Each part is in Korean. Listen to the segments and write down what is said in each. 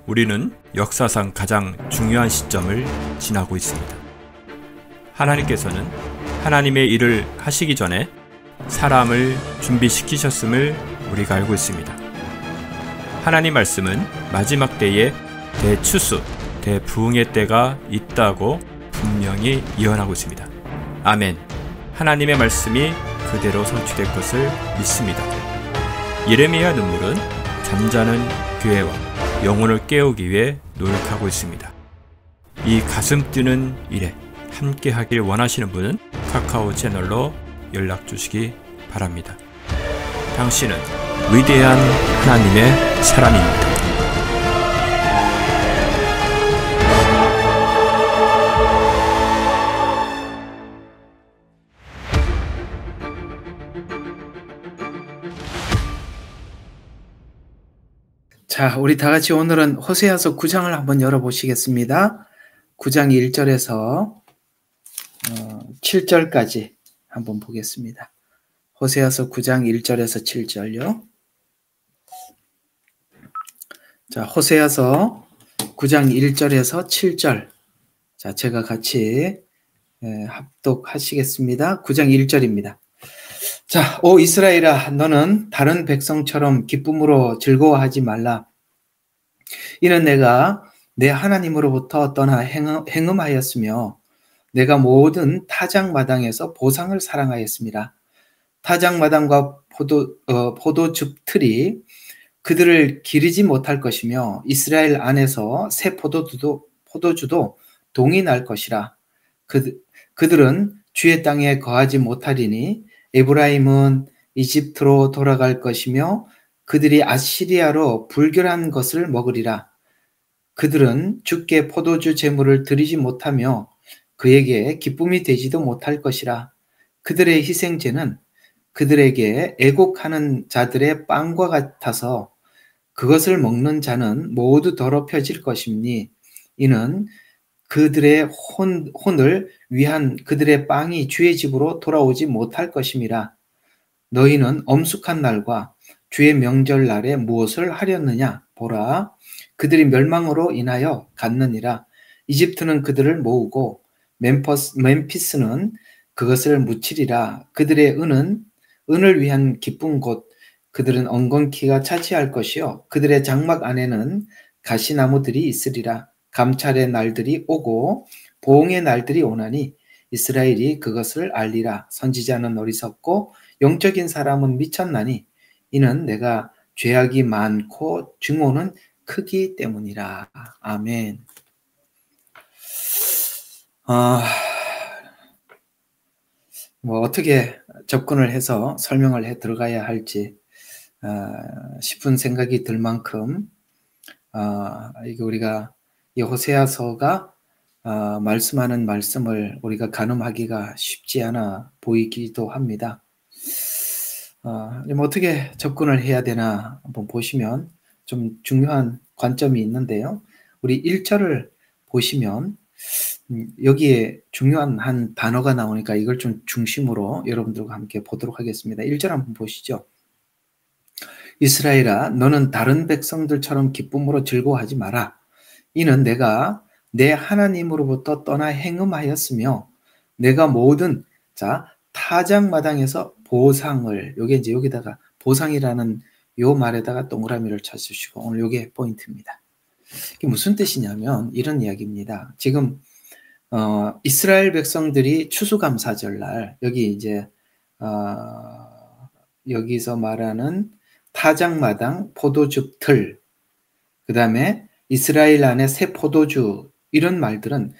우리는 역사상 가장 중요한 시점을 지나고 있습니다. 하나님께서는 하나님의 일을 하시기 전에 사람을 준비시키셨음을 우리가 알고 있습니다. 하나님 말씀은 마지막 때에 대추수, 대부흥의 때가 있다고 분명히 예언하고 있습니다. 아멘. 하나님의 말씀이 그대로 성취될 것을 믿습니다. 예레미야 눈물은 잠자는 교회와 영혼을 깨우기 위해 노력하고 있습니다. 이 가슴 뛰는 일에 함께 하길 원하시는 분은 카카오 채널로 연락 주시기 바랍니다. 당신은 위대한 하나님의 사람입니다. 자, 우리 다 같이 오늘은 호세아서 9장을 한번 열어보시겠습니다. 9장 1절에서 7절까지 한번 보겠습니다. 호세아서 9장 1절에서 7절요. 자, 호세아서 9장 1절에서 7절. 자, 제가 같이 합독하시겠습니다. 9장 1절입니다. 자, 오 이스라엘아, 너는 다른 백성처럼 기쁨으로 즐거워하지 말라. 이는 내가 내 하나님으로부터 떠나 행음하였으며 내가 모든 타작마당에서 보상을 사랑하였습니다. 타작마당과 포도즙 틀이 그들을 기르지 못할 것이며 이스라엘 안에서 새 포도주도 동이 날 것이라. 그들은 주의 땅에 거하지 못하리니 에브라임은 이집트로 돌아갈 것이며 그들이 아시리아로 불결한 것을 먹으리라. 그들은 주께 포도주 제물을 드리지 못하며 그에게 기쁨이 되지도 못할 것이라. 그들의 희생제는 그들에게 애곡하는 자들의 빵과 같아서 그것을 먹는 자는 모두 더럽혀질 것이니 이는 그들의 혼을 위한 그들의 빵이 주의 집으로 돌아오지 못할 것임이라. 너희는 엄숙한 날과 주의 명절날에 무엇을 하렸느냐? 보라, 그들이 멸망으로 인하여 갔느니라. 이집트는 그들을 모으고 멤피스는 그것을 묻히리라. 그들의 은을 위한 기쁜 곳, 그들은 엉겅퀴가 차지할 것이요 그들의 장막 안에는 가시나무들이 있으리라. 감찰의 날들이 오고 보응의 날들이 오나니 이스라엘이 그것을 알리라. 선지자는 어리석고 영적인 사람은 미쳤나니 이는 내가 죄악이 많고 증오는 크기 때문이라. 아멘. 어떻게 접근을 해서 설명을 해 들어가야 할지 싶은 생각이 들 만큼 이게 우리가 이 호세아서가 말씀하는 말씀을 우리가 가늠하기가 쉽지 않아 보이기도 합니다. 어떻게 접근을 해야 되나 한번 보시면 좀 중요한 관점이 있는데요. 우리 1절을 보시면 여기에 중요한 한 단어가 나오니까 이걸 좀 중심으로 여러분들과 함께 보도록 하겠습니다. 1절 한번 보시죠. 이스라엘아, 너는 다른 백성들처럼 기쁨으로 즐거워하지 마라. 이는 내가 내 하나님으로부터 떠나 행음하였으며 내가 모든 타작마당에서 보상을, 요게 이제 여기다가 보상이라는 요 말에다가 동그라미를 쳐주시고 오늘 요게 포인트입니다. 이게 무슨 뜻이냐면 이런 이야기입니다. 지금 이스라엘 백성들이 추수감사절날 여기 이제 여기서 말하는 타작마당, 포도즙 틀, 그 다음에 이스라엘 안에 새 포도주, 이런 말들은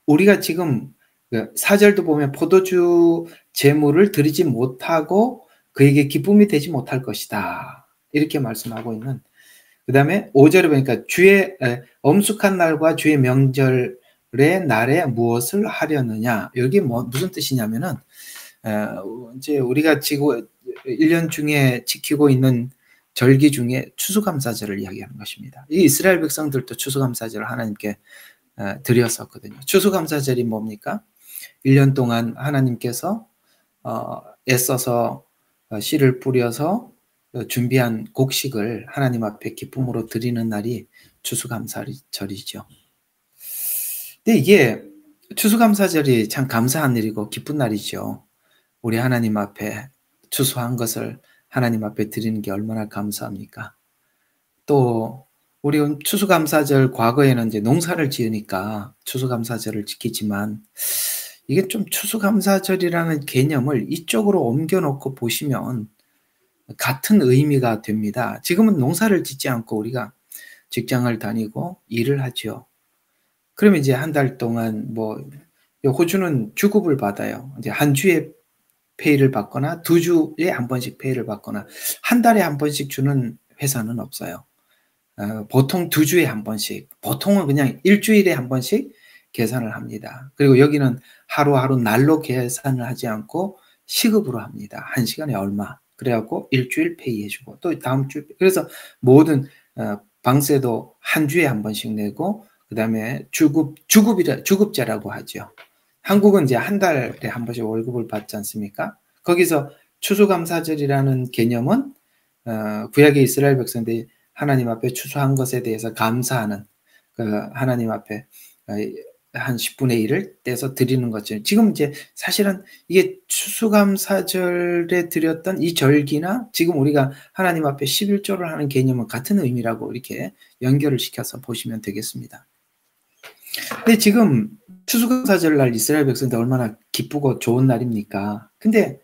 우리가 지금 4절도 보면 포도주 제물을 드리지 못하고 그에게 기쁨이 되지 못할 것이다, 이렇게 말씀하고 있는, 그 다음에 5절에 보니까 주의 엄숙한 날과 주의 명절의 날에 무엇을 하려느냐, 여기 무슨 뜻이냐면은 이제 우리가 지금 1년 중에 지키고 있는 절기 중에 추수감사절을 이야기하는 것입니다. 이 이스라엘 백성들도 추수감사절을 하나님께 드렸었거든요. 추수감사절이 뭡니까? 1년 동안 하나님께서 애써서 씨를 뿌려서 준비한 곡식을 하나님 앞에 기쁨으로 드리는 날이 추수감사절이죠. 근데 이게 추수감사절이 참 감사한 일이고 기쁜 날이죠. 우리 하나님 앞에 추수한 것을 하나님 앞에 드리는 게 얼마나 감사합니까? 또 우리 추수감사절 과거에는 이제 농사를 지으니까 추수감사절을 지키지만 이게 좀 추수감사절이라는 개념을 이쪽으로 옮겨놓고 보시면 같은 의미가 됩니다. 지금은 농사를 짓지 않고 우리가 직장을 다니고 일을 하죠. 그러면 이제 한 달 동안 뭐 호주는 주급을 받아요. 이제 한 주에 페이를 받거나 두 주에 한 번씩 페이를 받거나 한 달에 한 번씩 주는 회사는 없어요. 보통 두 주에 한 번씩, 보통은 그냥 일주일에 한 번씩 계산을 합니다. 그리고 여기는 하루하루 날로 계산을 하지 않고 시급으로 합니다. 한 시간에 얼마. 그래갖고 일주일 페이 해주고 또 다음 주, 그래서 모든 방세도 한 주에 한 번씩 내고 그 다음에 주급자라고 하죠. 한국은 이제 한 달에 한 번씩 월급을 받지 않습니까? 거기서 추수감사절이라는 개념은 구약의 이스라엘 백성들이 하나님 앞에 추수한 것에 대해서 감사하는 하나님 앞에 한 10분의 1을 떼서 드리는 거죠. 지금 이제 사실은 이게 추수감사절에 드렸던 이 절기나 지금 우리가 하나님 앞에 11조를 하는 개념은 같은 의미라고 이렇게 연결을 시켜서 보시면 되겠습니다. 근데 지금 추수감사절 날 이스라엘 백성들 얼마나 기쁘고 좋은 날입니까? 근데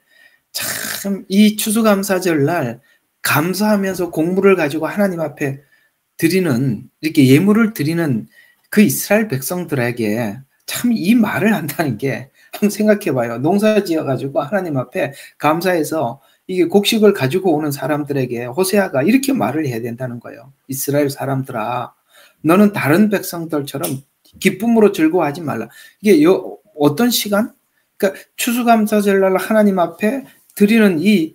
참 이 추수감사절 날 감사하면서 곡물을 가지고 하나님 앞에 드리는, 이렇게 예물을 드리는 그 이스라엘 백성들에게 참 이 말을 한다는 게 한번 생각해 봐요. 농사 지어 가지고 하나님 앞에 감사해서 이게 곡식을 가지고 오는 사람들에게 호세아가 이렇게 말을 해야 된다는 거예요. 이스라엘 사람들아, 너는 다른 백성들처럼 기쁨으로 즐거워하지 말라. 이게 어떤 시간? 그러니까 추수감사절 날 하나님 앞에 드리는 이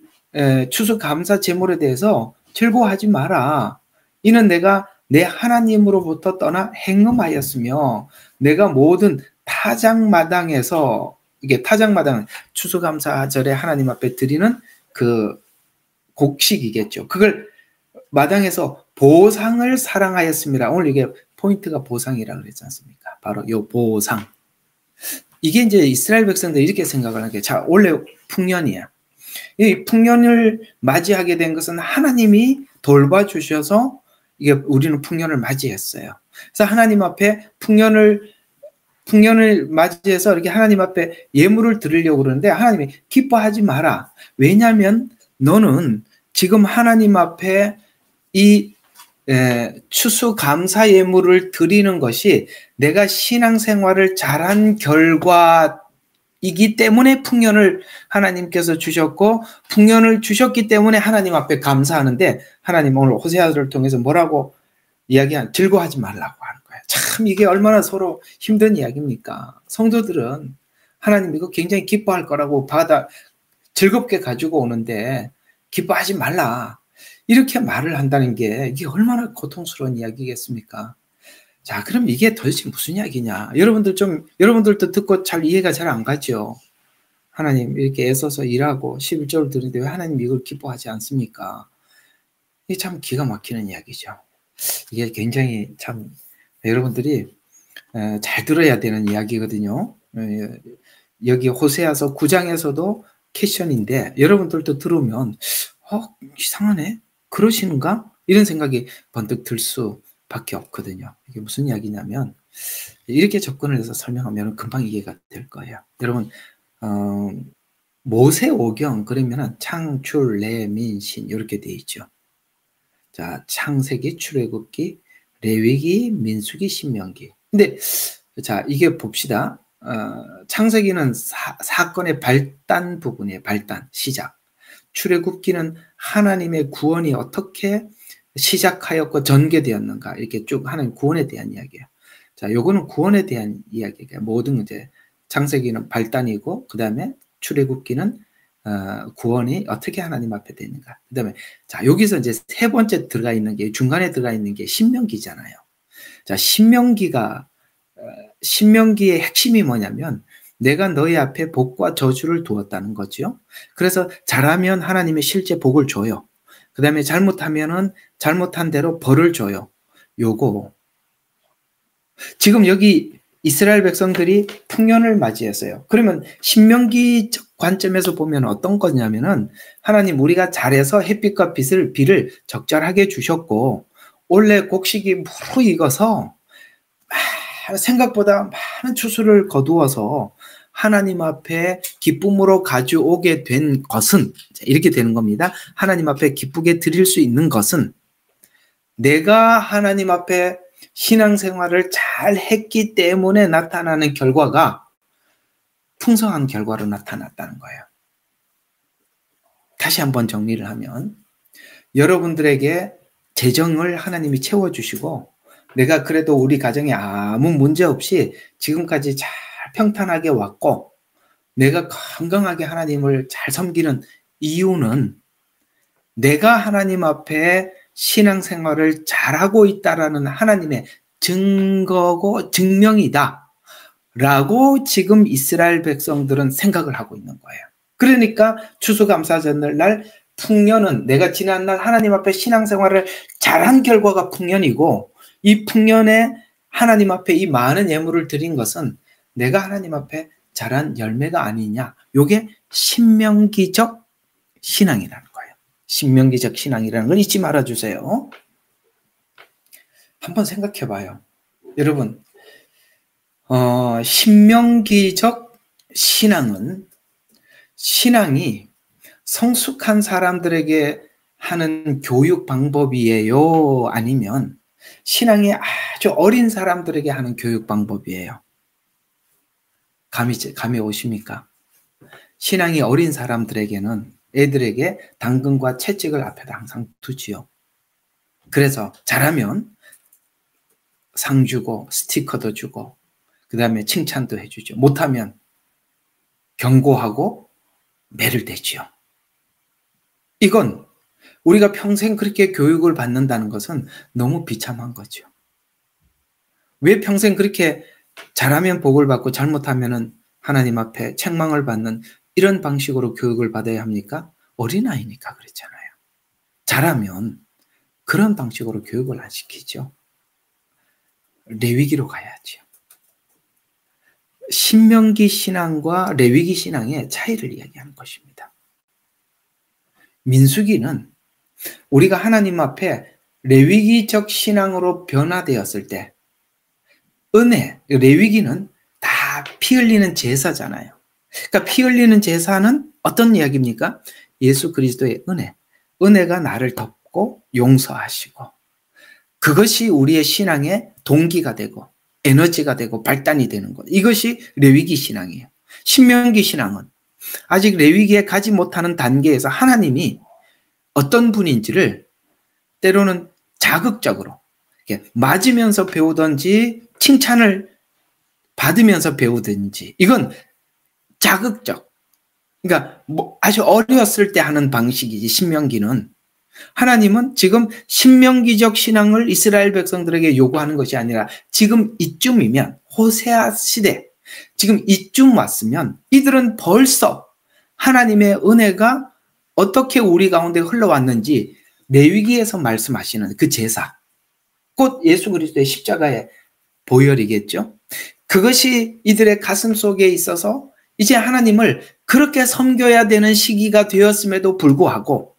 추수감사 제물에 대해서 즐거워하지 마라. 이는 내가 내 하나님으로부터 떠나 행음하였으며 내가 모든 타작마당에서, 이게 타작마당, 추수감사절에 하나님 앞에 드리는 그 곡식이겠죠. 그걸 마당에서 보상을 사랑하였습니다. 오늘 이게 포인트가 보상이라고 그랬지 않습니까? 바로 이 보상. 이게 이제 이스라엘 백성들이 이렇게 생각을 하는 게, 자, 원래 풍년이야. 이 풍년을 맞이하게 된 것은 하나님이 돌봐주셔서 이게 우리는 풍년을 맞이했어요. 그래서 하나님 앞에 풍년을 맞이해서 이렇게 하나님 앞에 예물을 드리려고 그러는데 하나님이 기뻐하지 마라. 왜냐하면 너는 지금 하나님 앞에 이 추수감사 예물을 드리는 것이 내가 신앙생활을 잘한 결과이기 때문에 풍년을 하나님께서 주셨고, 풍년을 주셨기 때문에 하나님 앞에 감사하는데, 하나님 오늘 호세아를 통해서 뭐라고 즐거워하지 말라고 하는 거예요. 참 이게 얼마나 서로 힘든 이야기입니까? 성도들은 하나님 이거 굉장히 기뻐할 거라고 즐겁게 가지고 오는데 기뻐하지 말라, 이렇게 말을 한다는 게 이게 얼마나 고통스러운 이야기겠습니까? 자, 그럼 이게 도대체 무슨 이야기냐? 여러분들도 듣고 잘 이해가 잘 안 가죠? 하나님 이렇게 애써서 일하고 11조를 드리는데 왜 하나님 이걸 기뻐하지 않습니까? 이게 참 기가 막히는 이야기죠. 이게 굉장히 참 여러분들이 잘 들어야 되는 이야기거든요. 여기 호세아서 9장에서도 퀘션인데 여러분들도 들으면 이상하네? 그러시는가? 이런 생각이 번뜩 들 수밖에 없거든요. 이게 무슨 이야기냐면 이렇게 접근을 해서 설명하면 금방 이해가 될 거예요. 여러분 모세오경 그러면은 창출, 레민, 신 이렇게 돼 있죠. 자, 창세기, 출애굽기, 레위기, 민수기, 신명기. 근데 자, 이게 봅시다. 창세기는 사건의 발단 부분이에요. 발단, 시작. 출애굽기는 하나님의 구원이 어떻게 시작하였고 전개되었는가, 이렇게 쭉 하나님 구원에 대한 이야기예요. 자, 요거는 구원에 대한 이야기예요. 모든 이제 창세기는 발단이고, 그 다음에 출애굽기는 구원이 어떻게 하나님 앞에 되는가. 그 다음에 자, 여기서 이제 세 번째 들어가 있는 게, 중간에 들어가 있는 게 신명기잖아요. 자, 신명기의 핵심이 뭐냐면 내가 너희 앞에 복과 저주를 두었다는 거죠. 그래서 잘하면 하나님의 실제 복을 줘요. 그 다음에 잘못하면은 잘못한 대로 벌을 줘요. 요거 지금 여기 이스라엘 백성들이 풍년을 맞이했어요. 그러면 신명기적 관점에서 보면 어떤 거냐면은 하나님 우리가 잘해서 햇빛과 비를 적절하게 주셨고 올해 곡식이 무르익어서 생각보다 많은 추수를 거두어서 하나님 앞에 기쁨으로 가져오게 된 것은 이렇게 되는 겁니다. 하나님 앞에 기쁘게 드릴 수 있는 것은 내가 하나님 앞에 신앙생활을 잘 했기 때문에 나타나는 결과가 풍성한 결과로 나타났다는 거예요. 다시 한번 정리를 하면 여러분들에게 재정을 하나님이 채워주시고 내가 그래도 우리 가정에 아무 문제 없이 지금까지 잘 평탄하게 왔고 내가 건강하게 하나님을 잘 섬기는 이유는 내가 하나님 앞에 신앙생활을 잘하고 있다라는 하나님의 증거고 증명이다 라고 지금 이스라엘 백성들은 생각을 하고 있는 거예요. 그러니까 추수감사절날 풍년은 내가 지난날 하나님 앞에 신앙생활을 잘한 결과가 풍년이고 이 풍년에 하나님 앞에 이 많은 예물을 드린 것은 내가 하나님 앞에 잘한 열매가 아니냐. 이게 신명기적 신앙이라는 거예요. 신명기적 신앙이라는 걸 잊지 말아주세요. 한번 생각해 봐요. 여러분, 신명기적 신앙이 성숙한 사람들에게 하는 교육 방법이에요? 아니면 신앙이 아주 어린 사람들에게 하는 교육 방법이에요? 감이 오십니까? 신앙이 어린 사람들에게는 애들에게 당근과 채찍을 앞에다 항상 두지요. 그래서 잘하면 상 주고 스티커도 주고 그 다음에 칭찬도 해주죠. 못하면 경고하고 매를 대지요. 이건 우리가 평생 그렇게 교육을 받는다는 것은 너무 비참한 거죠. 왜 평생 그렇게 잘하면 복을 받고 잘못하면은 하나님 앞에 책망을 받는 이런 방식으로 교육을 받아야 합니까? 어린아이니까 그렇잖아요. 잘하면 그런 방식으로 교육을 안 시키죠. 레위기로 가야죠. 신명기 신앙과 레위기 신앙의 차이를 이야기하는 것입니다. 민수기는 우리가 하나님 앞에 레위기적 신앙으로 변화되었을 때 은혜, 레위기는 다 피 흘리는 제사잖아요. 그러니까 피 흘리는 제사는 어떤 이야기입니까? 예수 그리스도의 은혜가 나를 덮고 용서하시고 그것이 우리의 신앙의 동기가 되고 에너지가 되고 발단이 되는 것. 이것이 레위기 신앙이에요. 신명기 신앙은 아직 레위기에 가지 못하는 단계에서 하나님이 어떤 분인지를 때로는 자극적으로 맞으면서 배우든지 칭찬을 받으면서 배우든지 이건 자극적. 그러니까 아주 어렸을 때 하는 방식이지 신명기는. 하나님은 지금 신명기적 신앙을 이스라엘 백성들에게 요구하는 것이 아니라 지금 이쯤이면 호세아 시대 지금 이쯤 왔으면 이들은 벌써 하나님의 은혜가 어떻게 우리 가운데 흘러왔는지 레위기에서 말씀하시는 그 제사 곧 예수 그리스도의 십자가의 보혈이겠죠. 그것이 이들의 가슴 속에 있어서 이제 하나님을 그렇게 섬겨야 되는 시기가 되었음에도 불구하고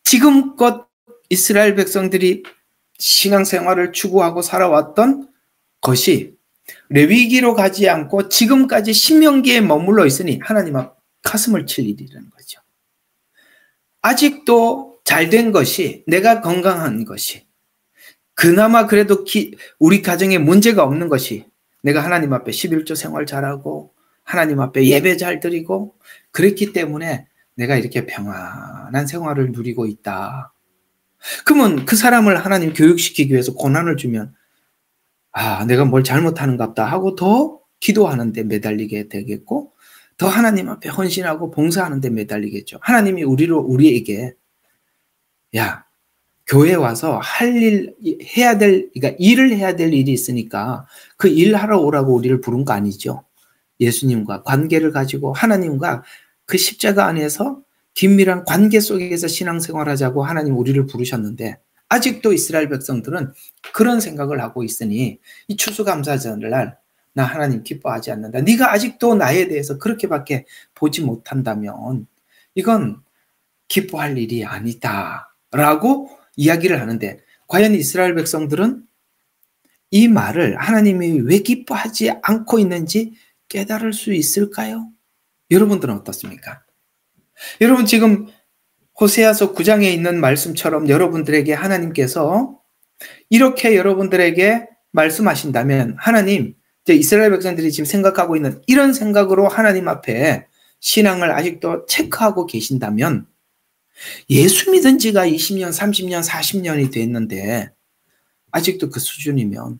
지금껏 이스라엘 백성들이 신앙생활을 추구하고 살아왔던 것이 레위기로 가지 않고 지금까지 신명기에 머물러 있으니 하나님 앞 가슴을 칠 일이라는 거죠. 아직도 잘된 것이 내가 건강한 것이 그나마 그래도 우리 가정에 문제가 없는 것이 내가 하나님 앞에 11조 생활 잘하고 하나님 앞에 예배 잘 드리고 그랬기 때문에 내가 이렇게 평안한 생활을 누리고 있다. 그러면 그 사람을 하나님 교육시키기 위해서 고난을 주면 내가 뭘 잘못하는갑다 하고 더 기도하는 데 매달리게 되겠고 더 하나님 앞에 헌신하고 봉사하는 데 매달리겠죠. 하나님이 우리에게 교회 와서 그러니까 일을 해야 될 일이 있으니까 그 일하러 오라고 우리를 부른 거 아니죠. 예수님과 관계를 가지고 하나님과 그 십자가 안에서 긴밀한 관계 속에서 신앙생활하자고 하나님 우리를 부르셨는데 아직도 이스라엘 백성들은 그런 생각을 하고 있으니 이 추수감사절날 나 하나님 기뻐하지 않는다. 네가 아직도 나에 대해서 그렇게밖에 보지 못한다면 이건 기뻐할 일이 아니다 라고 이야기를 하는데, 과연 이스라엘 백성들은 이 말을 하나님이 왜 기뻐하지 않고 있는지 깨달을 수 있을까요? 여러분들은 어떻습니까? 여러분, 지금 호세아서 9장에 있는 말씀처럼 여러분들에게 하나님께서 이렇게 여러분들에게 말씀하신다면, 하나님, 이스라엘 백성들이 지금 생각하고 있는 이런 생각으로 하나님 앞에 신앙을 아직도 체크하고 계신다면, 예수 믿은 지가 20년, 30년, 40년이 됐는데 아직도 그 수준이면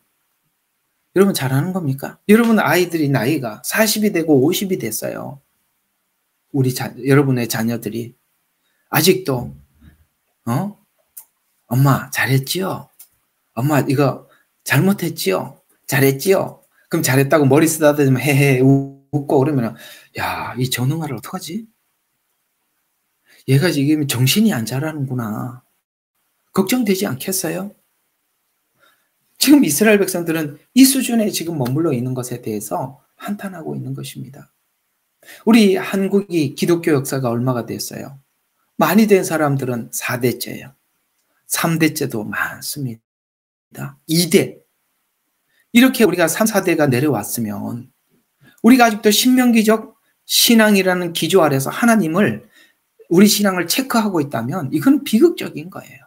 여러분 잘하는 겁니까? 여러분 아이들이 나이가 40이 되고 50이 됐어요. 여러분의 자녀들이 아직도 엄마 잘했지요? 엄마 이거 잘못했지요? 잘했지요? 그럼 잘했다고 머리 쓰다듬으면 헤헤 웃고 그러면 야, 이 전응아를 어떡하지? 얘가 지금 정신이 안 자라는구나. 걱정되지 않겠어요? 지금 이스라엘 백성들은 이 수준에 지금 머물러 있는 것에 대해서 한탄하고 있는 것입니다. 우리 한국이 기독교 역사가 얼마가 됐어요? 많이 된 사람들은 4대째예요. 3대째도 많습니다. 2대. 이렇게 우리가 3, 4대가 내려왔으면 우리가 아직도 신명기적 신앙이라는 기조 아래서 하나님을, 우리 신앙을 체크하고 있다면 이건 비극적인 거예요.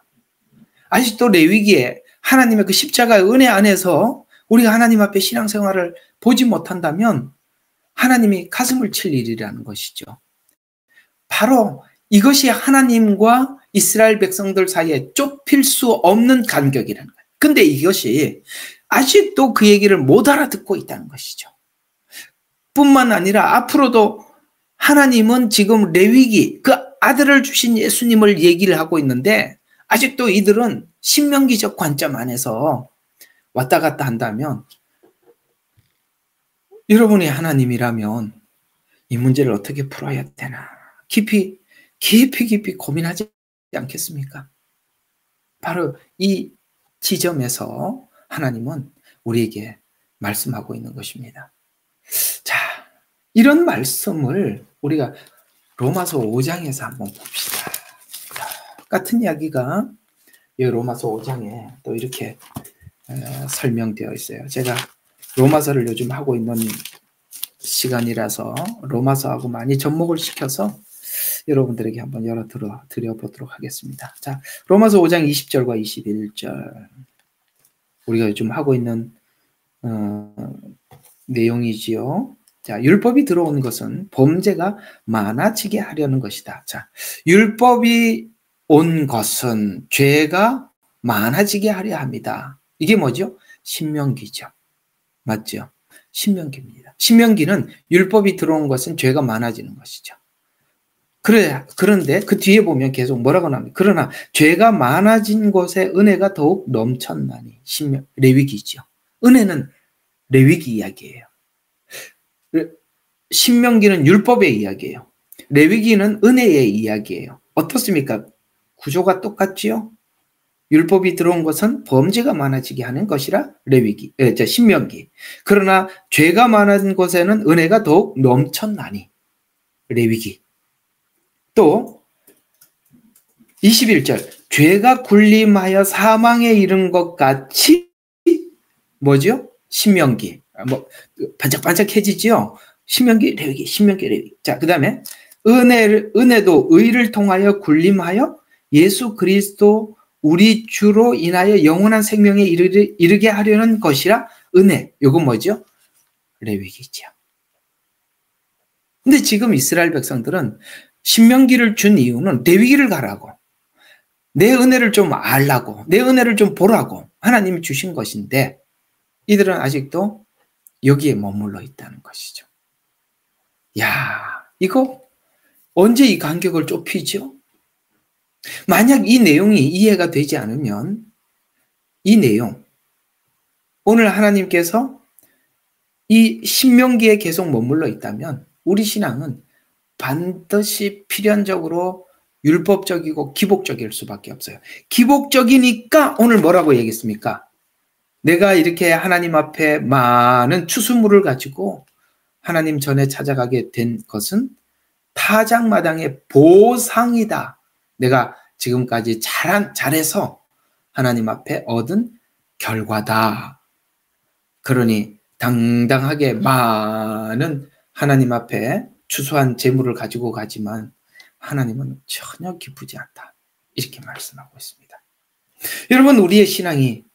아직도 레위기에 하나님의 그 십자가의 은혜 안에서 우리가 하나님 앞에 신앙생활을 보지 못한다면 하나님이 가슴을 칠 일이라는 것이죠. 바로 이것이 하나님과 이스라엘 백성들 사이에 좁힐 수 없는 간격이라는 거예요. 근데 이것이 아직도 그 얘기를 못 알아듣고 있다는 것이죠. 뿐만 아니라 앞으로도 하나님은 지금 레위기, 그 아들을 주신 예수님을 얘기를 하고 있는데 아직도 이들은 신명기적 관점 안에서 왔다 갔다 한다면, 여러분이 하나님이라면 이 문제를 어떻게 풀어야 되나 깊이 고민하지 않겠습니까? 바로 이 지점에서 하나님은 우리에게 말씀하고 있는 것입니다. 자, 이런 말씀을 우리가 로마서 5장에서 한번 봅시다. 같은 이야기가 이 로마서 5장에 또 이렇게 설명되어 있어요. 제가 로마서를 요즘 하고 있는 시간이라서 로마서하고 많이 접목을 시켜서 여러분들에게 한번 드려보도록 하겠습니다. 자, 로마서 5장 20절과 21절. 우리가 요즘 하고 있는 내용이지요. 자, 율법이 들어온 것은 범죄가 많아지게 하려는 것이다. 자, 율법이 온 것은 죄가 많아지게 하려 합니다. 이게 뭐죠? 신명기죠. 맞죠? 신명기입니다. 신명기는 율법이 들어온 것은 죄가 많아지는 것이죠. 그런데 그 뒤에 보면 계속 뭐라고 나옵니까? 그러나 죄가 많아진 곳에 은혜가 더욱 넘쳤나니. 레위기죠. 은혜는 레위기 이야기예요. 신명기는 율법의 이야기예요. 레위기는 은혜의 이야기예요. 어떻습니까? 구조가 똑같지요? 율법이 들어온 것은 범죄가 많아지게 하는 것이라 신명기. 그러나 죄가 많은 곳에는 은혜가 더욱 넘쳤나니. 레위기. 또 21절. 죄가 군림하여 사망에 이른 것 같이 뭐죠? 신명기. 반짝반짝해지죠? 신명기, 레위기, 신명기, 레위기. 자, 그 다음에 은혜도 의를 통하여 군림하여 예수 그리스도 우리 주로 인하여 영원한 생명에 이르게 하려는 것이라 은혜. 이건 뭐죠? 레위기죠. 근데 지금 이스라엘 백성들은 신명기를 준 이유는 레위기를 가라고, 내 은혜를 좀 알라고, 내 은혜를 좀 보라고 하나님이 주신 것인데 이들은 아직도 여기에 머물러 있다는 것이죠. 야, 이거 언제 이 간격을 좁히죠? 만약 이 내용이 이해가 되지 않으면 이 내용, 오늘 하나님께서 이 신명기에 계속 머물러 있다면 우리 신앙은 반드시 필연적으로 율법적이고 기복적일 수밖에 없어요. 기복적이니까 오늘 뭐라고 얘기했습니까? 내가 이렇게 하나님 앞에 많은 추수물을 가지고 하나님 전에 찾아가게 된 것은 타작마당의 보상이다. 내가 지금까지 잘해서 하나님 앞에 얻은 결과다. 그러니 당당하게 많은 하나님 앞에 추수한 재물을 가지고 가지만 하나님은 전혀 기쁘지 않다. 이렇게 말씀하고 있습니다. 여러분, 우리의 신앙이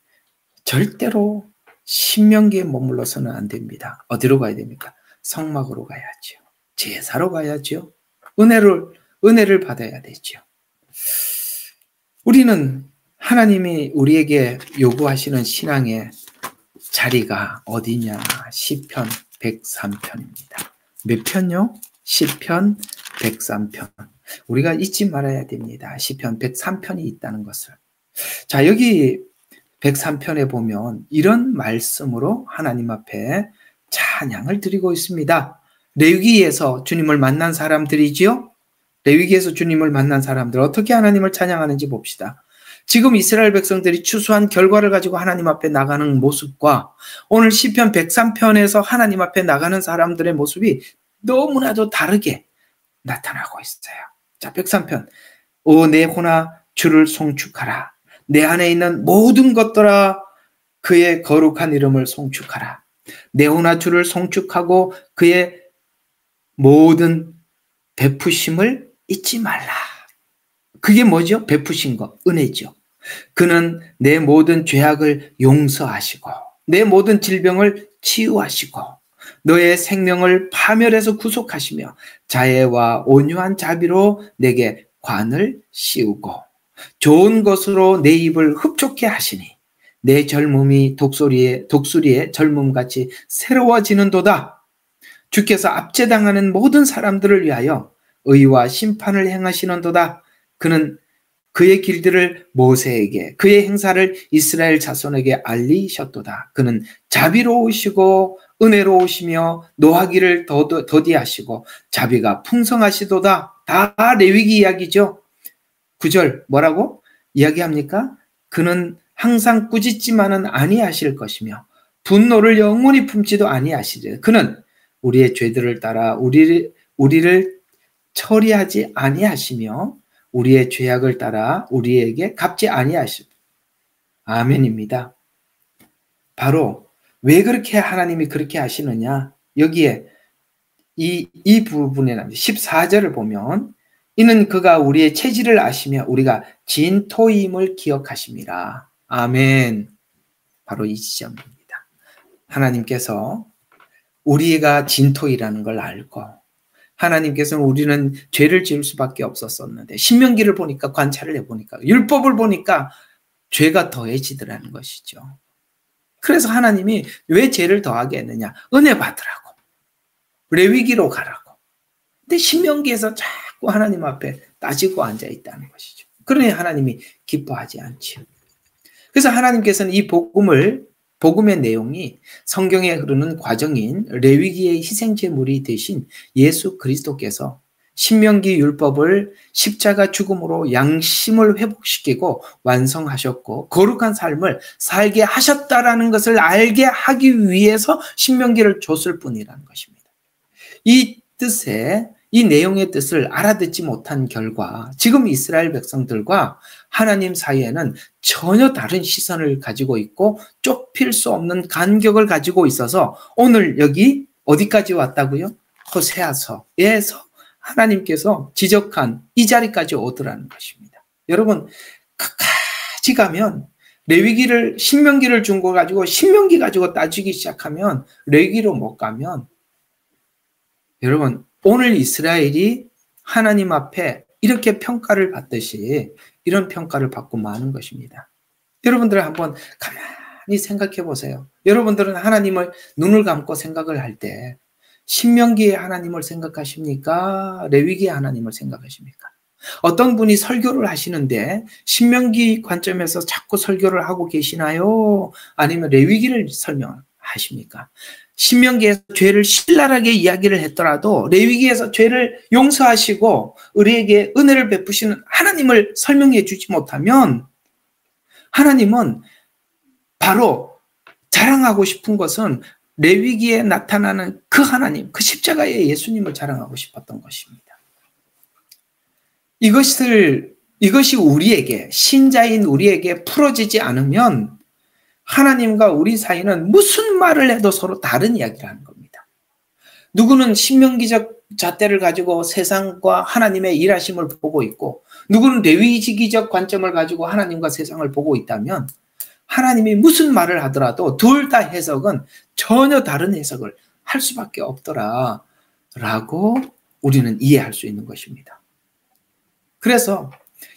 절대로 신명기에 머물러서는 안 됩니다. 어디로 가야 됩니까? 성막으로 가야죠. 제사로 가야죠. 은혜를 받아야 되죠. 우리는 하나님이 우리에게 요구하시는 신앙의 자리가 어디냐? 시편 103편입니다. 몇 편요? 시편 103편. 우리가 잊지 말아야 됩니다. 시편 103편이 있다는 것을. 자, 여기 103편에 보면 이런 말씀으로 하나님 앞에 찬양을 드리고 있습니다. 레위기에서 주님을 만난 사람들이지요? 레위기에서 주님을 만난 사람들 어떻게 하나님을 찬양하는지 봅시다. 지금 이스라엘 백성들이 추수한 결과를 가지고 하나님 앞에 나가는 모습과 오늘 시편 103편에서 하나님 앞에 나가는 사람들의 모습이 너무나도 다르게 나타나고 있어요. 자, 103편. 오, 내 혼아 주를 송축하라. 내 안에 있는 모든 것들아 그의 거룩한 이름을 송축하라. 내 혼아 주를 송축하고 그의 모든 베푸심을 잊지 말라. 그게 뭐죠? 베푸신 것, 은혜죠. 그는 내 모든 죄악을 용서하시고 내 모든 질병을 치유하시고 너의 생명을 파멸해서 구속하시며 자애와 온유한 자비로 내게 관을 씌우고 좋은 것으로 내 입을 흡족해 하시니 내 젊음이 독수리의 젊음같이 새로워지는도다. 주께서 압제당하는 모든 사람들을 위하여 의와 심판을 행하시는도다. 그는 그의 길들을 모세에게 그의 행사를 이스라엘 자손에게 알리셨도다. 그는 자비로우시고 은혜로우시며 노하기를 더디하시고 자비가 풍성하시도다. 다 레위기 이야기죠. 9절 뭐라고 이야기합니까? 그는 항상 꾸짖지만은 아니하실 것이며 분노를 영원히 품지도 아니하시리라. 그는 우리의 죄들을 따라 우리를 처리하지 아니하시며 우리의 죄악을 따라 우리에게 갚지 아니하시리라. 아멘입니다. 바로 왜 그렇게 하나님이 그렇게 하시느냐? 여기에 이 부분에 14절을 보면 이는 그가 우리의 체질을 아시며 우리가 진토임을 기억하심이라. 아멘. 바로 이 지점입니다. 하나님께서 우리가 진토이라는 걸 알고 하나님께서는 우리는 죄를 지을 수밖에 없었었는데 신명기를 보니까 관찰을 해보니까 율법을 보니까 죄가 더해지더라는 것이죠. 그래서 하나님이 왜 죄를 더하게 했느냐? 은혜 받으라고. 레위기로 가라고. 근데 신명기에서 자꾸 하나님 앞에 따지고 앉아 있다는 것이죠. 그러니 하나님이 기뻐하지 않지요. 그래서 하나님께서는 이 복음의 내용이 성경에 흐르는 과정인 레위기의 희생제물이 되신 예수 그리스도께서 신명기 율법을 십자가 죽음으로 양심을 회복시키고 완성하셨고 거룩한 삶을 살게 하셨다라는 것을 알게 하기 위해서 신명기를 줬을 뿐이라는 것입니다. 이 내용의 뜻을 알아듣지 못한 결과 지금 이스라엘 백성들과 하나님 사이에는 전혀 다른 시선을 가지고 있고 좁힐 수 없는 간격을 가지고 있어서 오늘 여기 어디까지 왔다고요? 호세아서에서 하나님께서 지적한 이 자리까지 오더라는 것입니다. 여러분 끝까지 가면 레위기를 신명기를 준 거 가지고 신명기 가지고 따지기 시작하면 레위기로 못 가면 여러분 오늘 이스라엘이 하나님 앞에 이렇게 평가를 받듯이 이런 평가를 받고 마는 것입니다. 여러분들 한번 가만히 생각해 보세요. 여러분들은 하나님을 눈을 감고 생각을 할 때 신명기의 하나님을 생각하십니까? 레위기의 하나님을 생각하십니까? 어떤 분이 설교를 하시는데 신명기 관점에서 자꾸 설교를 하고 계시나요? 아니면 레위기를 설명하십니까? 신명기에서 죄를 신랄하게 이야기를 했더라도 레위기에서 죄를 용서하시고 우리에게 은혜를 베푸시는 하나님을 설명해 주지 못하면 하나님은 바로 자랑하고 싶은 것은 레위기에 나타나는 그 하나님, 그 십자가의 예수님을 자랑하고 싶었던 것입니다. 이것이 우리에게, 신자인 우리에게 풀어지지 않으면 하나님과 우리 사이는 무슨 말을 해도 서로 다른 이야기를 하는 겁니다. 누구는 신명기적 잣대를 가지고 세상과 하나님의 일하심을 보고 있고, 누구는 레위기적 관점을 가지고 하나님과 세상을 보고 있다면 하나님이 무슨 말을 하더라도 둘 다 해석은 전혀 다른 해석을 할 수밖에 없더라 라고 우리는 이해할 수 있는 것입니다. 그래서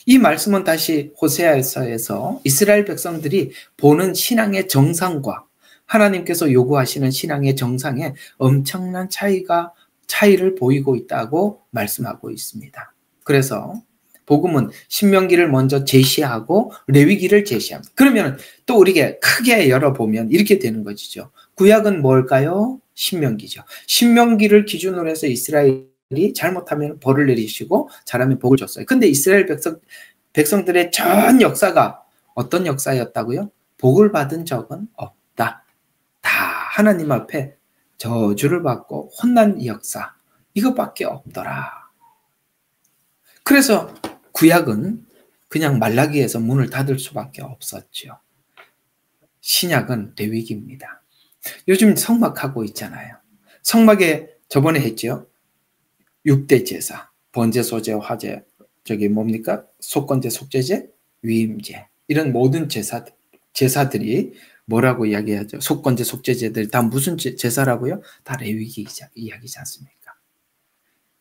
이 말씀은 다시 호세아서에서 이스라엘 백성들이 보는 신앙의 정상과 하나님께서 요구하시는 신앙의 정상에 엄청난 차이를 보이고 있다고 말씀하고 있습니다. 그래서 복음은 신명기를 먼저 제시하고 레위기를 제시합니다. 그러면 또 우리가 크게 열어보면 이렇게 되는 것이죠. 구약은 뭘까요? 신명기죠. 신명기를 기준으로 해서 이스라엘이 잘못하면 벌을 내리시고 잘하면 복을 줬어요. 근데 이스라엘 백성들의 전 역사가 어떤 역사였다고요? 복을 받은 적은 없다. 다 하나님 앞에 저주를 받고 혼난 역사, 이것밖에 없더라. 그래서 구약은 그냥 말라기에서 문을 닫을 수밖에 없었죠. 신약은 레위기입니다. 요즘 성막하고 있잖아요. 성막에 저번에 했죠. 6대 제사, 번제, 소제, 화제, 속건제, 속죄제, 위임제, 이런 모든 제사들이 뭐라고 이야기하죠? 속건제, 속죄제들이 다 무슨 제사라고요? 다 레위기 이야기지 않습니까?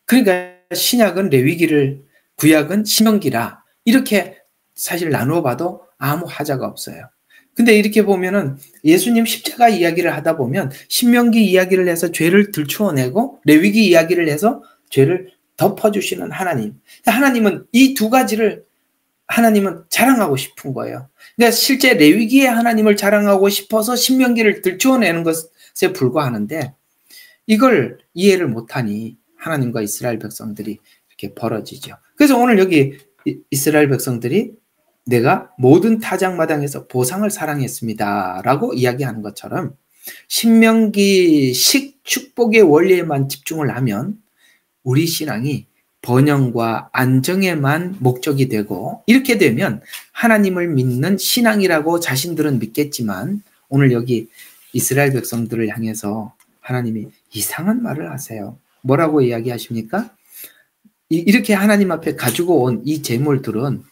그러니까 신약은 레위기를, 구약은 신명기라 이렇게 사실 나누어 봐도 아무 하자가 없어요. 근데 이렇게 보면은 예수님 십자가 이야기를 하다 보면 신명기 이야기를 해서 죄를 들추어내고 레위기 이야기를 해서 죄를 덮어주시는 하나님. 하나님은 이 두 가지를 하나님은 자랑하고 싶은 거예요. 그러니까 실제 레위기의 하나님을 자랑하고 싶어서 신명기를 들추어내는 것에 불과하는데 이걸 이해를 못하니 하나님과 이스라엘 백성들이 이렇게 벌어지죠. 그래서 오늘 여기 이스라엘 백성들이 내가 모든 타작마당에서 보상을 사랑했습니다 라고 이야기하는 것처럼 신명기식 축복의 원리에만 집중을 하면 우리 신앙이 번영과 안정에만 목적이 되고, 이렇게 되면 하나님을 믿는 신앙이라고 자신들은 믿겠지만 오늘 여기 이스라엘 백성들을 향해서 하나님이 이상한 말을 하세요. 뭐라고 이야기하십니까? 이렇게 하나님 앞에 가지고 온 이 제물들은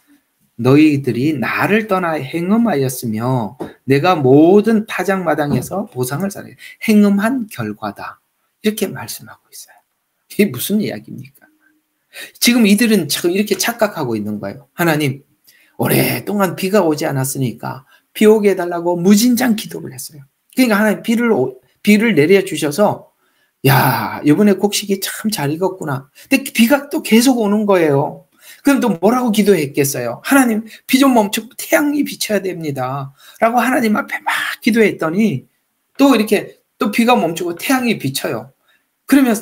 너희들이 나를 떠나 행음하였으며 내가 모든 타작마당에서 보상을 사랑해 행음한 결과다. 이렇게 말씀하고 있어요. 이게 무슨 이야기입니까? 지금 이들은 지금 이렇게 착각하고 있는 거예요. 하나님, 오랫동안 비가 오지 않았으니까 비 오게 해달라고 무진장 기도를 했어요. 그러니까 하나님 비를 내려주셔서 야, 이번에 곡식이 참 잘 익었구나. 근데 비가 또 계속 오는 거예요. 그럼 또 뭐라고 기도했겠어요? 하나님, 비 좀 멈추고 태양이 비쳐야 됩니다. 라고 하나님 앞에 막 기도했더니 또 이렇게 또 비가 멈추고 태양이 비쳐요. 그러면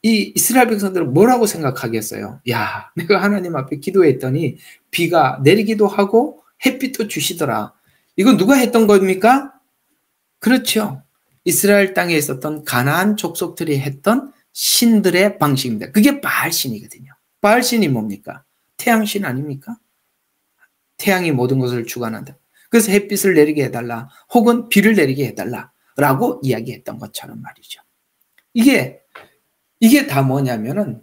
이 이스라엘 백성들은 뭐라고 생각하겠어요? 야, 내가 하나님 앞에 기도했더니 비가 내리기도 하고 햇빛도 주시더라. 이건 누가 했던 겁니까? 그렇죠. 이스라엘 땅에 있었던 가나안 족속들이 했던 신들의 방식입니다. 그게 바알신이거든요. 바알신이 뭡니까? 태양신 아닙니까? 태양이 모든 것을 주관한다. 그래서 햇빛을 내리게 해달라, 혹은 비를 내리게 해달라라고 이야기했던 것처럼 말이죠. 이게 다 뭐냐면은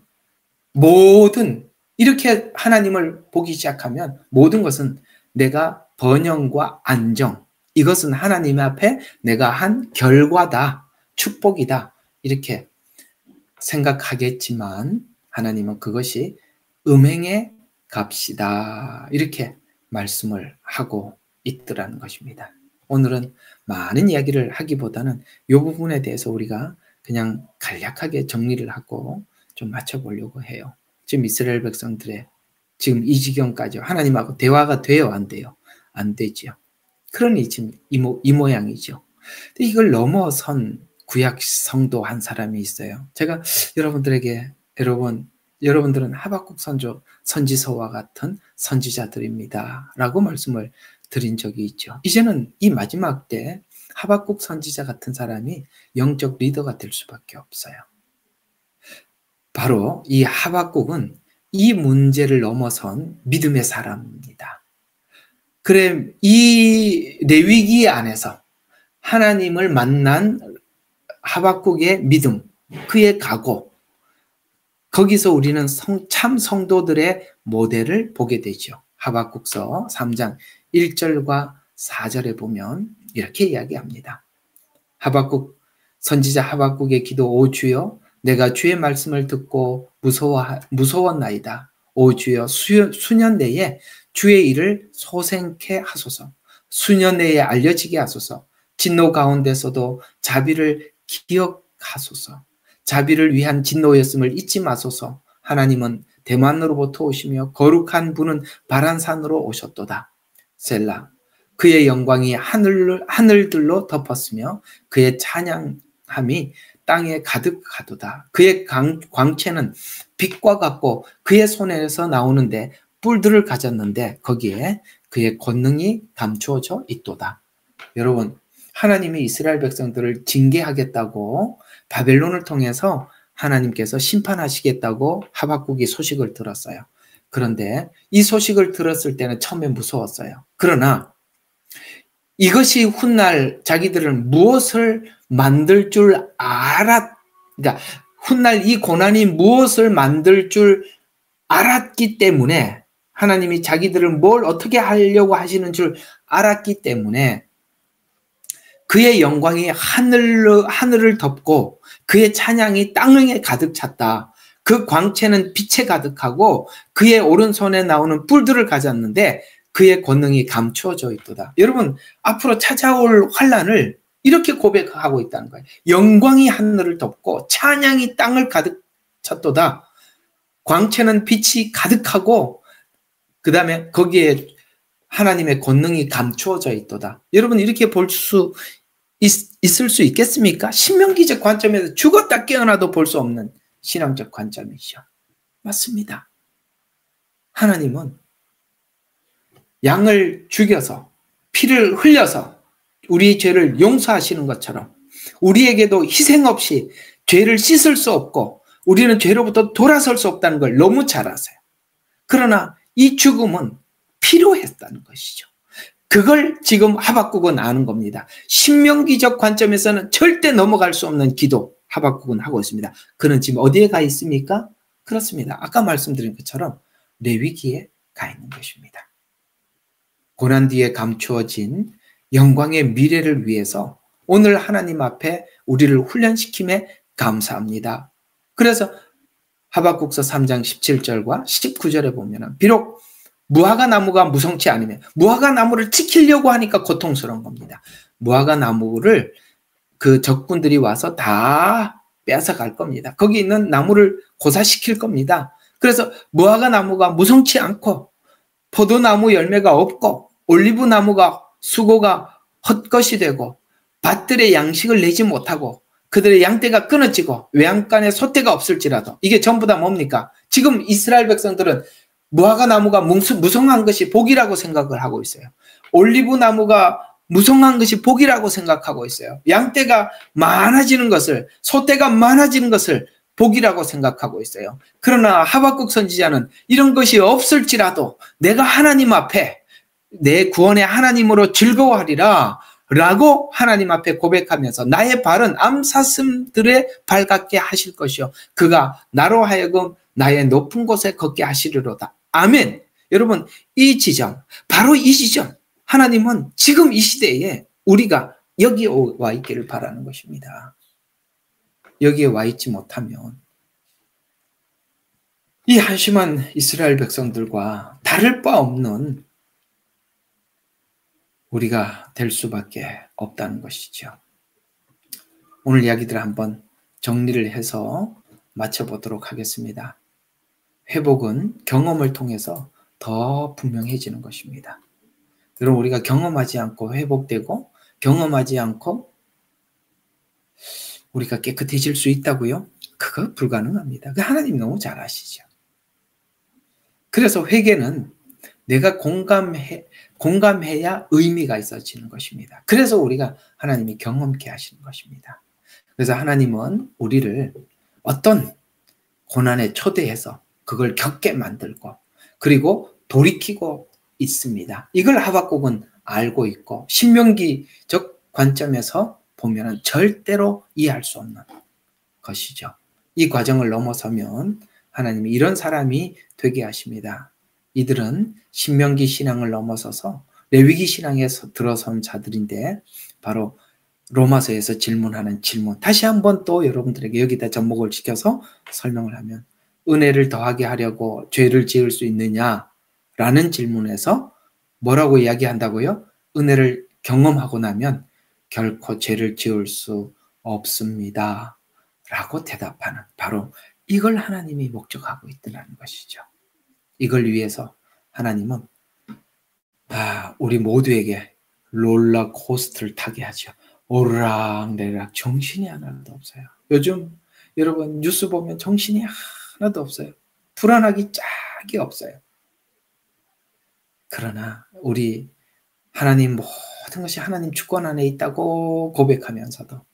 이렇게 하나님을 보기 시작하면 모든 것은 내가 번영과 안정, 이것은 하나님 앞에 내가 한 결과다, 축복이다, 이렇게 생각하겠지만 하나님은 그것이 음행의 값이다, 이렇게 말씀을 하고 있더라는 것입니다. 오늘은 많은 이야기를 하기보다는 이 부분에 대해서 우리가 그냥 간략하게 정리를 하고 좀 맞춰보려고 해요. 지금 이스라엘 백성들의 지금 이 지경까지 하나님하고 대화가 돼요? 안 돼요? 안 되죠. 그러니 지금 이 모양이죠. 이걸 넘어선 구약 성도 한 사람이 있어요. 제가 여러분들은 하박국 선지서와 같은 선지자들입니다. 라고 말씀을 드린 적이 있죠. 이제는 이 마지막 때 하박국 선지자 같은 사람이 영적 리더가 될 수밖에 없어요. 바로 이 하박국은 이 문제를 넘어선 믿음의 사람입니다. 그래, 이 레위기 안에서 하나님을 만난 하박국의 믿음, 그의 각오, 거기서 우리는 참 성도들의 모델을 보게 되죠. 하박국서 3장 1절과 4절에 보면 이렇게 이야기합니다. 선지자 하박국의 기도. 오 주여, 내가 주의 말씀을 듣고 무서웠나이다. 오 주여, 수년 내에 주의 일을 소생케 하소서. 수년 내에 알려지게 하소서. 진노 가운데서도 자비를 기억하소서. 자비를 위한 진노였음을 잊지 마소서. 하나님은 대만으로부터 오시며 거룩한 분은 바란산으로 오셨도다. 셀라. 그의 영광이 하늘들로 덮었으며 그의 찬양함이 땅에 가득하도다. 그의 광채는 빛과 같고 그의 손에서 나오는데 뿔들을 가졌는데 거기에 그의 권능이 감추어져 있도다. 여러분, 하나님이 이스라엘 백성들을 징계하겠다고 바벨론을 통해서 하나님께서 심판하시겠다고 하박국이 소식을 들었어요. 그런데 이 소식을 들었을 때는 처음에 무서웠어요. 그러나 이것이 훗날 자기들은 무엇을 만들 줄 그러니까 훗날 이 고난이 무엇을 만들 줄 알았기 때문에, 하나님이 자기들을 뭘 어떻게 하려고 하시는 줄 알았기 때문에 그의 영광이 하늘을 덮고 그의 찬양이 땅에 가득 찼다. 그 광채는 빛에 가득하고 그의 오른손에 나오는 뿔들을 가졌는데 그의 권능이 감추어져 있도다. 여러분, 앞으로 찾아올 환란을 이렇게 고백하고 있다는 거예요. 영광이 하늘을 덮고 찬양이 땅을 가득 찼도다. 광채는 빛이 가득하고 그 다음에 거기에 하나님의 권능이 감추어져 있도다. 여러분, 이렇게 볼 수 있을 수 있겠습니까? 신명기적 관점에서 죽었다 깨어나도 볼 수 없는 신앙적 관점이죠. 맞습니다. 하나님은 양을 죽여서 피를 흘려서 우리 죄를 용서하시는 것처럼 우리에게도 희생 없이 죄를 씻을 수 없고 우리는 죄로부터 돌아설 수 없다는 걸 너무 잘 아세요. 그러나 이 죽음은 필요했다는 것이죠. 그걸 지금 하박국은 아는 겁니다. 신명기적 관점에서는 절대 넘어갈 수 없는 기도 하박국은 하고 있습니다. 그는 지금 어디에 가 있습니까? 그렇습니다. 아까 말씀드린 것처럼 레위기에 가 있는 것입니다. 고난 뒤에 감추어진 영광의 미래를 위해서 오늘 하나님 앞에 우리를 훈련시킴에 감사합니다. 그래서 하박국서 3장 17절과 19절에 보면 비록 무화과 나무가 무성치 않으면, 무화과 나무를 지키려고 하니까 고통스러운 겁니다. 무화과 나무를 그 적군들이 와서 다 빼앗아갈 겁니다. 거기 있는 나무를 고사시킬 겁니다. 그래서 무화과 나무가 무성치 않고 포도나무 열매가 없고 올리브 나무가 수고가 헛것이 되고 밭들의 양식을 내지 못하고 그들의 양떼가 끊어지고 외양간에 소떼가 없을지라도, 이게 전부 다 뭡니까? 지금 이스라엘 백성들은 무화과 나무가 무성한 것이 복이라고 생각을 하고 있어요. 올리브 나무가 무성한 것이 복이라고 생각하고 있어요. 양떼가 많아지는 것을, 소떼가 많아지는 것을 복이라고 생각하고 있어요. 그러나 하박국 선지자는 이런 것이 없을지라도 내가 하나님 앞에 내 구원의 하나님으로 즐거워하리라 라고 하나님 앞에 고백하면서 나의 발은 암사슴들의 발 같게 하실 것이요 그가 나로 하여금 나의 높은 곳에 걷게 하시리로다. 아멘. 여러분, 이 지점, 바로 이 지점, 하나님은 지금 이 시대에 우리가 여기에 와 있기를 바라는 것입니다. 여기에 와 있지 못하면 이 한심한 이스라엘 백성들과 다를 바 없는 우리가 될 수밖에 없다는 것이죠. 오늘 이야기들을 한번 정리를 해서 마쳐보도록 하겠습니다. 회복은 경험을 통해서 더 분명해지는 것입니다. 여러분, 우리가 경험하지 않고 회복되고 경험하지 않고 우리가 깨끗해질 수 있다고요? 그거 불가능합니다. 그 하나님 너무 잘 아시죠. 그래서 회개는 내가 공감해야 의미가 있어지는 것입니다. 그래서 우리가 하나님이 경험케 하시는 것입니다. 그래서 하나님은 우리를 어떤 고난에 초대해서 그걸 겪게 만들고 그리고 돌이키고 있습니다. 이걸 하박국은 알고 있고 신명기적 관점에서 보면 절대로 이해할 수 없는 것이죠. 이 과정을 넘어서면 하나님이 이런 사람이 되게 하십니다. 이들은 신명기 신앙을 넘어서서 레위기 신앙에 들어선 자들인데 바로 로마서에서 질문하는 질문. 다시 한번 또 여러분들에게 여기다 접목을 시켜서 설명을 하면 은혜를 더하게 하려고 죄를 지을 수 있느냐라는 질문에서 뭐라고 이야기한다고요? 은혜를 경험하고 나면 결코 죄를 지을 수 없습니다. 라고 대답하는 바로 이걸 하나님이 목적하고 있다는 것이죠. 이걸 위해서 하나님은 우리 모두에게 롤러코스터를 타게 하죠. 오르락내리락 정신이 하나도 없어요. 요즘 여러분 뉴스 보면 정신이 하나도 없어요. 불안하기 짝이 없어요. 그러나 우리 하나님 모든 것이 하나님 주권 안에 있다고 고백하면서도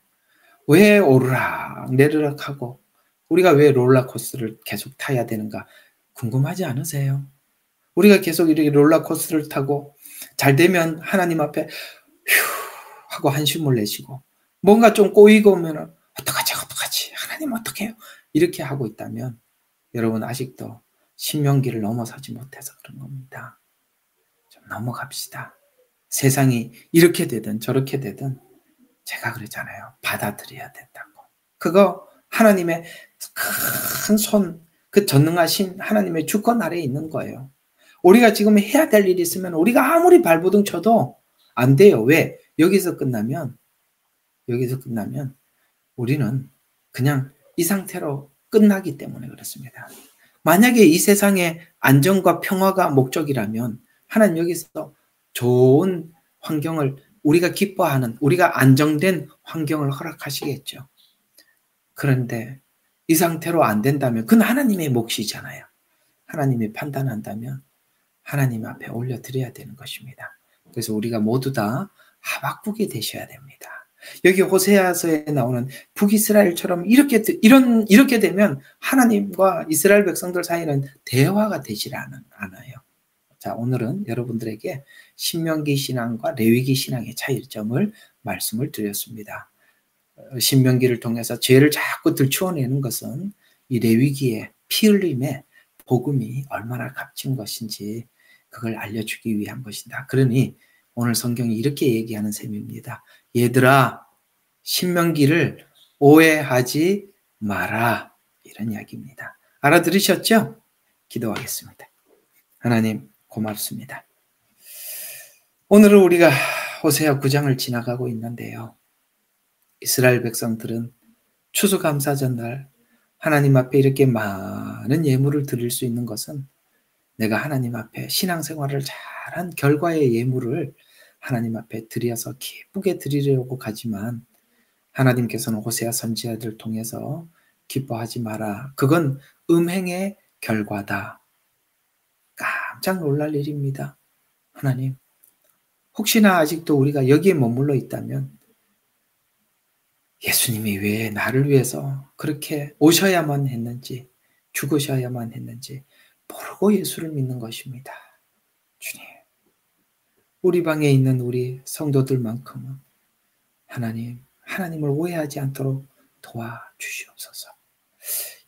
왜 오르락내리락하고 우리가 왜 롤러코스터를 계속 타야 되는가 궁금하지 않으세요? 우리가 계속 이렇게 롤러코스터를 타고 잘 되면 하나님 앞에 휴 하고 한숨을 내쉬고 뭔가 좀 꼬이고 오면 어떡하지 하나님 어떡해요? 이렇게 하고 있다면 여러분 아직도 신명기를 넘어서지 못해서 그런 겁니다. 좀 넘어갑시다. 세상이 이렇게 되든 저렇게 되든 제가 그러잖아요. 받아들여야 된다고. 그거 하나님의 큰 손, 그 전능하신 하나님의 주권 아래에 있는 거예요. 우리가 지금 해야 될 일이 있으면 우리가 아무리 발버둥 쳐도 안 돼요. 왜? 여기서 끝나면 우리는 그냥 이 상태로 끝나기 때문에 그렇습니다. 만약에 이 세상의 안정과 평화가 목적이라면 하나님 여기서 좋은 환경을 우리가 기뻐하는 우리가 안정된 환경을 허락하시겠죠. 그런데 이 상태로 안 된다면 그건 하나님의 몫이잖아요. 하나님이 판단한다면 하나님 앞에 올려드려야 되는 것입니다. 그래서 우리가 모두 다 하박국이 되셔야 됩니다. 여기 호세아서에 나오는 북이스라엘처럼 이렇게 되면 하나님과 이스라엘 백성들 사이는 대화가 되질 않아요. 자, 오늘은 여러분들에게 신명기 신앙과 레위기 신앙의 차이점을 말씀을 드렸습니다. 신명기를 통해서 죄를 자꾸 들추어내는 것은 이 레위기의 피 흘림의 복음이 얼마나 값진 것인지 그걸 알려주기 위한 것이다. 그러니 오늘 성경이 이렇게 얘기하는 셈입니다. 얘들아, 신명기를 오해하지 마라. 이런 이야기입니다. 알아들으셨죠? 기도하겠습니다. 하나님 고맙습니다. 오늘은 우리가 호세아 9장을 지나가고 있는데요. 이스라엘 백성들은 추수감사전날 하나님 앞에 이렇게 많은 예물을 드릴 수 있는 것은 내가 하나님 앞에 신앙생활을 잘한 결과의 예물을 하나님 앞에 드려서 기쁘게 드리려고 가지만 하나님께서는 호세아 선지자들을 통해서 기뻐하지 마라. 그건 음행의 결과다. 깜짝 놀랄 일입니다. 하나님, 혹시나 아직도 우리가 여기에 머물러 있다면 예수님이 왜 나를 위해서 그렇게 오셔야만 했는지 죽으셔야만 했는지 모르고 예수를 믿는 것입니다. 주님, 우리 방에 있는 우리 성도들만큼은 하나님을 오해하지 않도록 도와주시옵소서.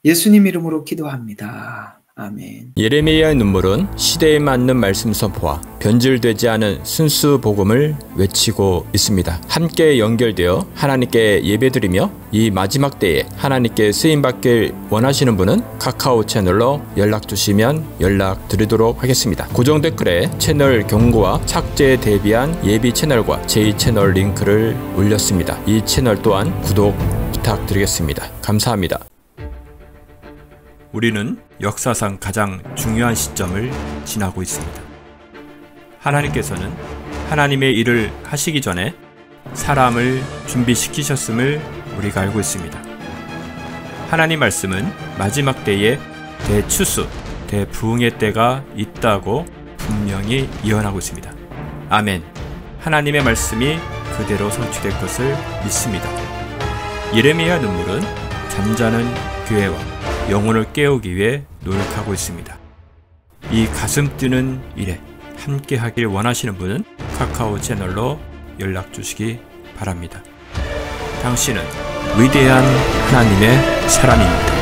예수님 이름으로 기도합니다. 아멘. 예레미야의 눈물은 시대에 맞는 말씀 선포와 변질되지 않은 순수 복음을 외치고 있습니다. 함께 연결되어 하나님께 예배드리며 이 마지막 때에 하나님께 쓰임받길 원하시는 분은 카카오 채널로 연락 주시면 연락드리도록 하겠습니다. 고정 댓글에 채널 경고와 착제에 대비한 예비 채널과 제2채널 링크를 올렸습니다. 이 채널 또한 구독 부탁드리겠습니다. 감사합니다. 우리는 역사상 가장 중요한 시점을 지나고 있습니다. 하나님께서는 하나님의 일을 하시기 전에 사람을 준비시키셨음을 우리가 알고 있습니다. 하나님 말씀은 마지막 때에 대추수, 대부흥의 때가 있다고 분명히 예언하고 있습니다. 아멘. 하나님의 말씀이 그대로 성취될 것을 믿습니다. 예레미야 눈물은 잠자는 교회와 영혼을 깨우기 위해 노력하고 있습니다. 이 가슴 뛰는 일에 함께 하길 원하시는 분은 카카오 채널로 연락 주시기 바랍니다. 당신은 위대한 하나님의 사람입니다.